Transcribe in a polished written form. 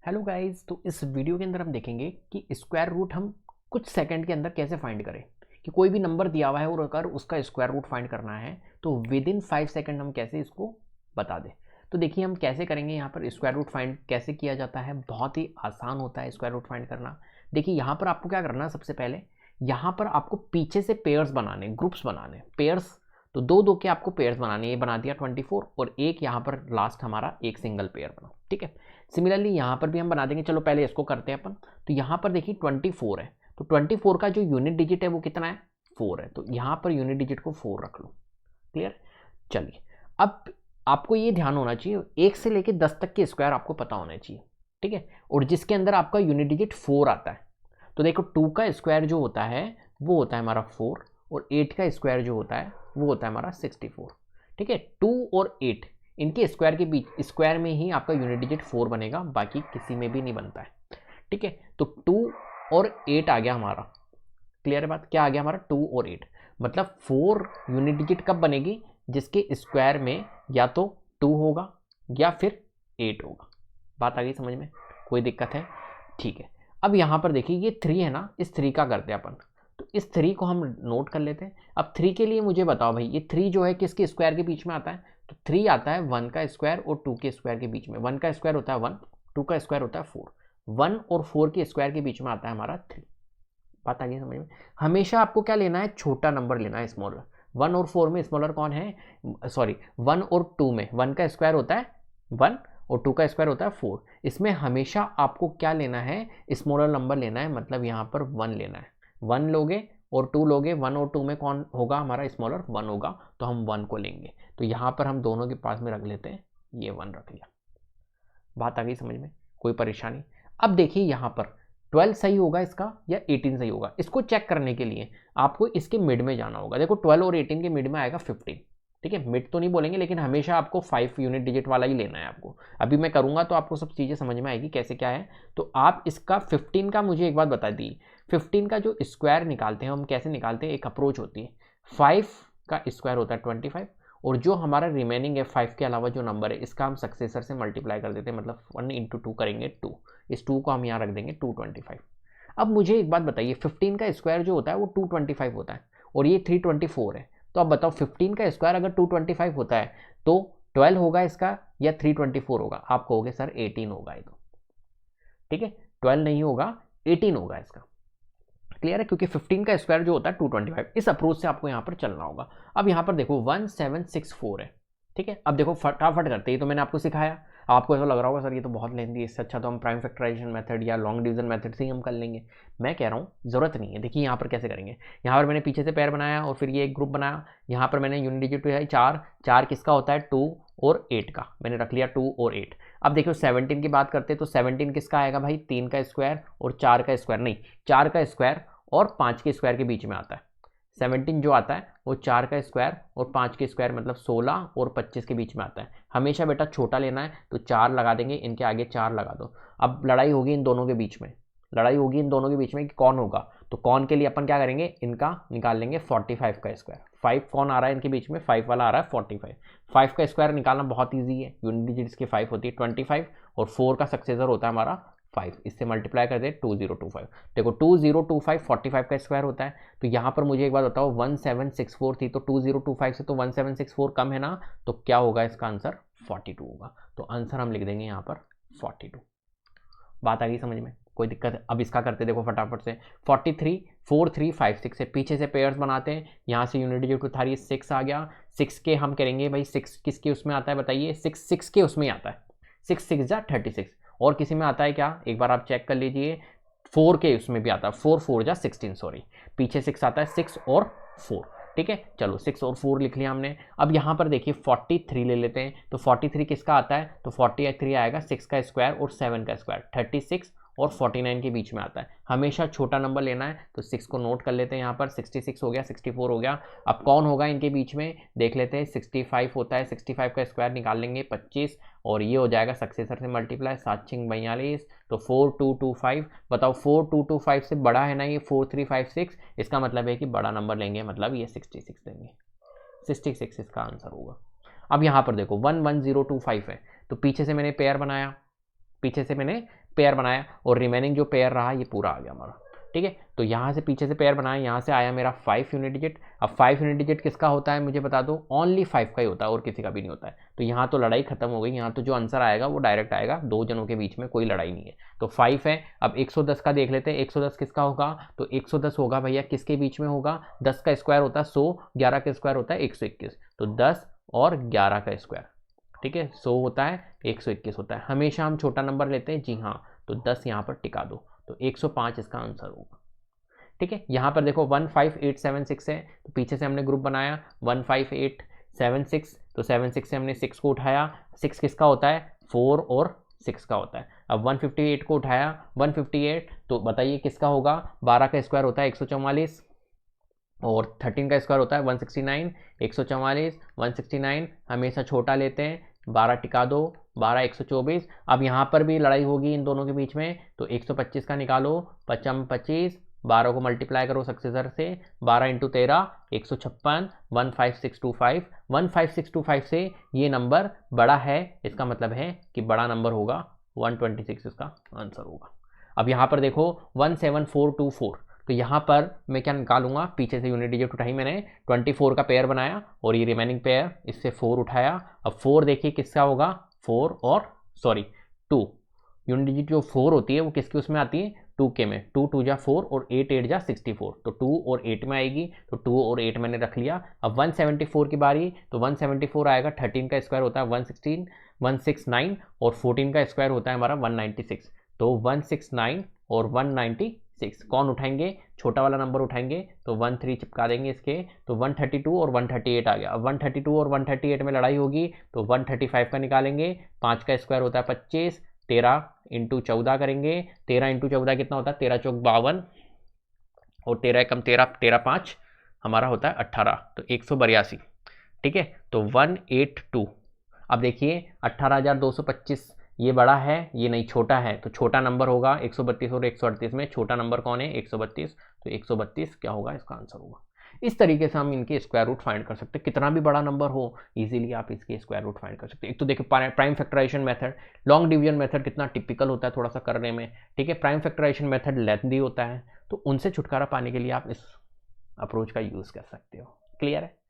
Hello guys. तो इस video के अंदर हम देखेंगे कि स्क्वायर रूट हम कुछ सेकंड के अंदर कैसे फाइंड करें। कि कोई भी नंबर दिया हुआ है और अगर उसका स्क्वायर रूट फाइंड करना है तो विद इन 5 सेकंड हम कैसे इसको बता दें। तो देखिए हम कैसे करेंगे। यहाँ पर स्क्वायर रूट फाइंड कैसे किया जाता है, बहुत ही आसान होता है स्क्वायर रूट फाइंड करना। देखिए यहाँ पर आपको क्या करना है, सबसे पहले यहाँ पर आपको पीछे से पेयर्स बनाने, ग्रुप्स बनाने, पेयर्स। तो दो दो के आपको पेयर्स बनाने, ये बना दिया 24 और एक यहाँ पर लास्ट हमारा एक सिंगल पेयर बना। ठीक है, सिमिलरली यहाँ पर भी हम बना देंगे। चलो पहले इसको करते हैं अपन। तो यहाँ पर देखिए 24 है, तो 24 का जो यूनिट डिजिट है वो कितना है, 4 है। तो यहाँ पर यूनिट डिजिट को 4 रख लो। क्लियर। चलिए अब आपको ये ध्यान होना चाहिए 1 से लेकर 10 तक के स्क्वायर आपको पता होना चाहिए। ठीक है, और जिसके अंदर आपका यूनिट डिजिट 4 आता है। तो देखो 2 का स्क्वायर जो होता है वो होता है हमारा 4 और 8 का स्क्वायर जो होता है वो होता है हमारा 64। ठीक है, 2 और 8 इनके स्क्वायर के बीच, स्क्वायर में ही आपका यूनिट डिजिट 4 बनेगा, बाकी किसी में भी नहीं बनता है। ठीक है, तो 2 और 8 आ गया हमारा। क्लियर है बात, क्या आ गया हमारा 2 और 8। मतलब 4 यूनिट डिजिट कब बनेगी, जिसके स्क्वायर में या तो 2 होगा या फिर 8 होगा। बात आ गई समझ में, कोई दिक्कत है? ठीक है, अब यहाँ पर देखिए ये 3 है ना, इस 3 का करते हैं अपन। तो इस 3 को हम नोट कर लेते हैं। अब 3 के लिए मुझे बताओ भाई, ये 3 जो है किसके स्क्वायर के बीच में आता है। तो 3 आता है 1 का स्क्वायर और 2 के स्क्वायर के बीच में। 1 का स्क्वायर होता है 1, 2 का स्क्वायर होता है 4। 1 और 4 के स्क्वायर के बीच में आता है हमारा 3। बात आ गई समझ में। हमेशा आपको क्या लेना है, छोटा नंबर लेना है, स्मॉलर। 1 और 4 में स्मॉलर कौन है, सॉरी 1 और 2 में 1 का स्क्वायर होता है 1 और 2 का स्क्वायर होता है 4। इसमें हमेशा आपको क्या लेना है, स्मॉलर नंबर लेना है। मतलब यहाँ पर 1 लेना है। 1 लोगे और 2 लोगे, 1 और 2 में कौन होगा हमारा स्मॉलर, 1 होगा, तो हम 1 को लेंगे। तो यहाँ पर हम दोनों के पास में रख लेते हैं, ये 1 रख लिया। बात आ गई समझ में, कोई परेशानी? अब देखिए यहाँ पर 12 सही होगा इसका या 18 सही होगा। इसको चेक करने के लिए आपको इसके मिड में जाना होगा। देखो 12 और 18 के मिड में आएगा 15। ठीक है, मिड तो नहीं बोलेंगे, लेकिन हमेशा आपको 5 यूनिट डिजिट वाला ही लेना है आपको। अभी मैं करूंगा तो आपको सब चीज़ें समझ में आएगी कैसे क्या है। तो आप इसका 15 का मुझे एक बात बता दी, 15 का जो स्क्वायर निकालते हैं हम कैसे निकालते हैं, एक अप्रोच होती है। 5 का स्क्वायर होता है 25 और जो हमारा रिमेनिंग है 5 के अलावा जो नंबर है इसका हम सक्सेसर से मल्टीप्लाई कर देते हैं। मतलब 1 इंटू 2 करेंगे 2, इस 2 को हम यहाँ रख देंगे 225। अब मुझे एक बात बताइए, 15 का स्क्वायर जो होता है वो 225 होता है और ये 324 है। तो अब बताओ 15 का स्क्वायर अगर 225 होता है तो 12 होगा इसका या 324 होगा? आप कहोगे सर 18 होगा ये तो। ठीक है, 12 नहीं होगा, 18 होगा इसका। क्लियर है, क्योंकि 15 का स्क्वायर जो होता है 225। इस अप्रोच से आपको यहाँ पर चलना होगा। अब यहाँ पर देखो 1764 है। ठीक है, अब देखो फटाफट करते ही, तो मैंने आपको सिखाया। आपको ऐसा लग रहा होगा सर ये तो बहुत लेंदी है, इससे अच्छा तो हम प्राइम फैक्टराइजेशन मेथड या लॉन्ग डिवीजन मेथड से ही हम कर लेंगे। मैं कह रहा हूँ जरूरत नहीं है। देखिए यहाँ पर कैसे करेंगे, यहाँ पर मैंने पीछे से पेयर बनाया और फिर ये एक ग्रुप बनाया। यहाँ पर मैंने यूनिट डिजिट है 4, 4 किसका होता है 2 और 8 का, मैंने रख लिया 2 और 8। अब देखो 17 की बात करते हैं तो 17 किसका आएगा भाई, 3 का स्क्वायर और 4 का स्क्वायर, नहीं 4 का स्क्वायर और 5 के स्क्वायर के बीच में आता है। 17 जो आता है वो 4 का स्क्वायर और 5 के स्क्वायर मतलब 16 और 25 के बीच में आता है। हमेशा बेटा छोटा लेना है, तो 4 लगा देंगे, इनके आगे 4 लगा दो। अब लड़ाई होगी इन दोनों के बीच में, लड़ाई होगी इन दोनों के बीच में कि कौन होगा। तो कौन के लिए अपन क्या करेंगे, इनका निकाल लेंगे 45 का स्क्वायर। 5 कौन आ रहा है इनके बीच में, 5 वाला आ रहा है 45। 5 का स्क्वायर निकालना बहुत ईजी है, यूनिट डिजिट्स की 5 होती है 25 और 4 का सक्सेसर होता है हमारा 5। इससे मल्टीप्लाई कर दे 2025। देखो 2025 45 का स्क्वायर होता है। तो यहाँ पर मुझे एक बात बताओ 1764 थी, तो 2025 से तो 1764 कम है ना, तो क्या होगा इसका आंसर 42 होगा। तो आंसर हम लिख देंगे यहाँ पर 42। बात आ गई समझ में, कोई दिक्कत है? अब इसका करते देखो फटाफट से। 43 4 3 5 6 से पीछे से पेयर्स बनाते हैं। यहाँ से यूनिट डिजिट उठा रही है 6 आ गया। 6 के हम करेंगे भाई, 6 किसके उसमें आता है बताइए, 6 के उसमें आता है। 6 6 जा 36। और किसी में आता है क्या, एक बार आप चेक कर लीजिए। 4 के उसमें भी आता है, 4 4 जा 16, सॉरी पीछे 6 आता है, 6 और 4। ठीक है, चलो 6 और 4 लिख लिया हमने। अब यहाँ पर देखिए 43 ले लेते हैं। तो 43 किसका आता है, तो 43 आएगा 6 का स्क्वायर और 7 का स्क्वायर, 36 और 49 के बीच में आता है। हमेशा छोटा नंबर लेना है, तो 6 को नोट कर लेते हैं यहाँ पर। 66 हो गया, 64 हो गया। अब कौन होगा इनके बीच में, देख लेते हैं। 65 होता है, 65 का स्क्वायर निकाल लेंगे 25 और ये हो जाएगा सक्सेसर से मल्टीप्लाई 7 6 42। तो 4225। बताओ 4225 से बड़ा है ना ये 4356, इसका मतलब है कि बड़ा नंबर लेंगे, मतलब ये 66 देंगे। 66 इसका आंसर होगा। अब यहाँ पर देखो 11025 है, तो पीछे से मैंने पेयर बनाया, पीछे से मैंने पेयर बनाया और रिमेनिंग जो पेयर रहा ये पूरा आ गया हमारा, ठीक है। तो यहाँ से पीछे से पेयर बनाया, यहाँ से आया मेरा 5 यूनिट डिजिट। अब 5 यूनिट डिजिट किसका होता है मुझे बता दो, ओनली 5 का ही होता है और किसी का भी नहीं होता है। तो यहाँ तो लड़ाई खत्म हो गई, यहाँ तो जो आंसर आएगा वो डायरेक्ट आएगा, दो जनों के बीच में कोई लड़ाई नहीं है। तो 5 है। अब 110 का देख लेते हैं, 110 किसका होगा, तो 110 होगा भैया किसके बीच में होगा, 10 का स्क्वायर होता है 100, 11 का स्क्वायर होता है 121, तो 10 और 11 का स्क्वायर, ठीक है, 100 होता है 121 होता है। हमेशा हम छोटा नंबर लेते हैं, जी हाँ, तो 10 यहाँ पर टिका दो, तो 105 इसका आंसर होगा, ठीक है। यहाँ पर देखो 15876 है, तो पीछे से हमने ग्रुप बनाया 15876, तो 76 से हमने 6 को उठाया, 6 किसका होता है, 4 और 6 का होता है। अब 158 को उठाया, 158 तो बताइए किसका होगा, 12 का स्क्वायर होता है 144 और 13 का स्क्वायर होता है 169, 144 169 हमेशा छोटा लेते हैं, 12 टिका दो, 12 124। अब यहाँ पर भी लड़ाई होगी इन दोनों के बीच में, तो 125 का निकालो, 55 25, 12 को मल्टीप्लाई करो सक्सेसर से, 12 इंटू 13 156, 15625, 15625 से ये नंबर बड़ा है, इसका मतलब है कि बड़ा नंबर होगा 126 इसका आंसर होगा। अब यहाँ पर देखो 17424, तो यहाँ पर मैं क्या निकालूंगा, पीछे से यूनिट डिजिट उठाई मैंने, 24 का पेयर बनाया और ये रिमेनिंग पेयर इससे 4 उठाया। अब 4 देखिए किसका होगा, 4 और 2 यूनिट डिजिट जो 4 होती है वो किसकी उसमें आती है, 2 के में, 2 2 जा 4 और 8 8 जा 64, तो 2 और 8 में आएगी, तो 2 और 8 मैंने रख लिया। अब 174 की बारी, तो 174 आएगा, 13 का स्क्वायर होता है 169 और 14 का स्क्वायर होता है हमारा 196, तो 169 और 196 कौन उठाएंगे, छोटा वाला नंबर उठाएंगे, तो 13 चिपका देंगे इसके, तो 132 और 138 आ गया। अब 132 और 138 में लड़ाई होगी, तो 135 का निकालेंगे, 5 का स्क्वायर होता है 25, 13 इंटू 14 करेंगे, 13 इंटू 14 कितना होता है, 13 चौक 52 और 13 कम 13, 13 5 हमारा होता है 18, तो 182, ठीक है। तो 182, अब देखिए 18,225 ये बड़ा है, ये नहीं छोटा है, तो छोटा नंबर होगा 132 और 138 में छोटा नंबर कौन है, 132, तो 132 क्या होगा, इसका आंसर होगा। इस तरीके से हम इनके स्क्वायर रूट फाइंड कर सकते हैं, कितना भी बड़ा नंबर हो इजीली आप इसके स्क्वायर रूट फाइंड कर सकते हैं। एक तो देखिए prime factorization method, long division method कितना टिपिकल होता है थोड़ा सा करने में, ठीक है। प्राइम फैक्टराइजेशन मेथड लेंथी होता है, तो उनसे छुटकारा पाने के लिए आप इस अप्रोच का यूज़ कर सकते हो। क्लियर है।